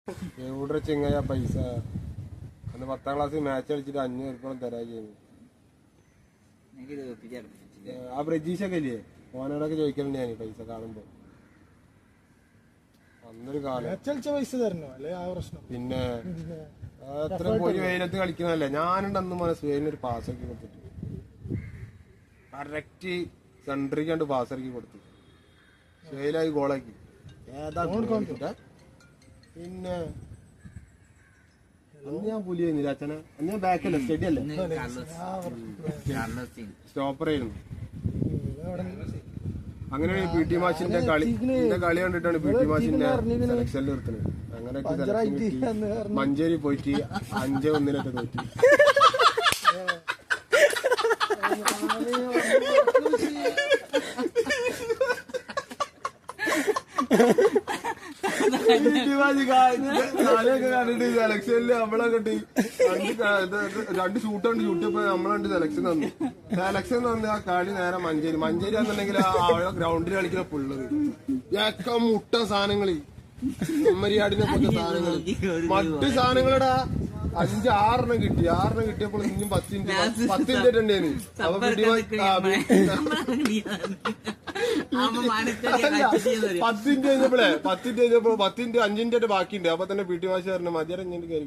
എവിടെ ചെങ്ങായ പൈസ അന്ന് 10ാം ക്ലാസ്സിൽ മാച്ച് കളിച്ചിട്ട് 500 രൂപ തരാ ചെയ്യുന്നു. ആ ബ്രജീഷൊക്കെ ഇല്ലേ ഓനോടൊക്കെ ചോദിക്കലുണ്ട് ഞാൻ പൈസ കാണുമ്പോ. അന്നൊരു കാലം പൈസ തരണോ അല്ലെ ആ പ്രശ്നം. പിന്നെ അത്ര പോയി വെയിലത്ത് കളിക്കുന്നതല്ലേ. ഞാനുണ്ട് അന്ന് മനസ്സ് വെയിലൊരു പാസ്സാക്കി കൊടുത്തിട്ട് കറക്റ്റ് സെൻട്രിക്ക് കണ്ട് പാസ്സാക്കി കൊടുത്തു. വെയിലായി ഗോളാക്കി ഏതാ. പിന്നെ അന്ന് ഞാൻ പുലി ആയിരുന്നില്ല അച്ഛനെ. അന്ന് ഞാൻ ബാക്കല്ലേ സ്റ്റഡി അല്ലേ സ്റ്റോപ്പർ ആയിരുന്നു. അങ്ങനെ പി ടി മാഷിന്റെ കളി കണ്ടിട്ടാണ് പി ടി മാഷിന്റെ സെലക്ഷനിൽ നിർത്തുന്നത്. അങ്ങനെ മഞ്ചേരി പോയിട്ട് 5-1 തോറ്റി. കണ്ടിട്ട് സെലക്ഷനില് നമ്മളെ കിട്ടി 2 ഷൂട്ടുണ്ട് ഷൂട്ടിയപ്പോ നമ്മളെ സെലക്ഷൻ തന്നു. സെലക്ഷൻ തന്നു ആ കളി നേരെ മഞ്ചേരി ആണെന്നുണ്ടെങ്കിൽ ആ ഗ്രൗണ്ടിൽ കളിക്കുന്ന പിള്ളേർ ഒക്കെ മുട്ട സാധനങ്ങള് മരിയാടിനെ പോലത്തെ സാധനങ്ങള് മറ്റു സാധനങ്ങളടാ 5-6 കിട്ടി. 6 കിട്ടിയപ്പോൾ ഇനിയും 10 മിനിറ്റ് ഉണ്ടേന്. അപ്പൊ 10 മിനിറ്റ് കഴിഞ്ഞപ്പോ 10 മിനിറ്റ് 5 മിനിറ്റ് ബാക്കിയുണ്ട്. അപ്പൊ തന്നെ പി ടി മാഷ് പറഞ്ഞു മതിയാരം ഇങ്ങനെ കയറി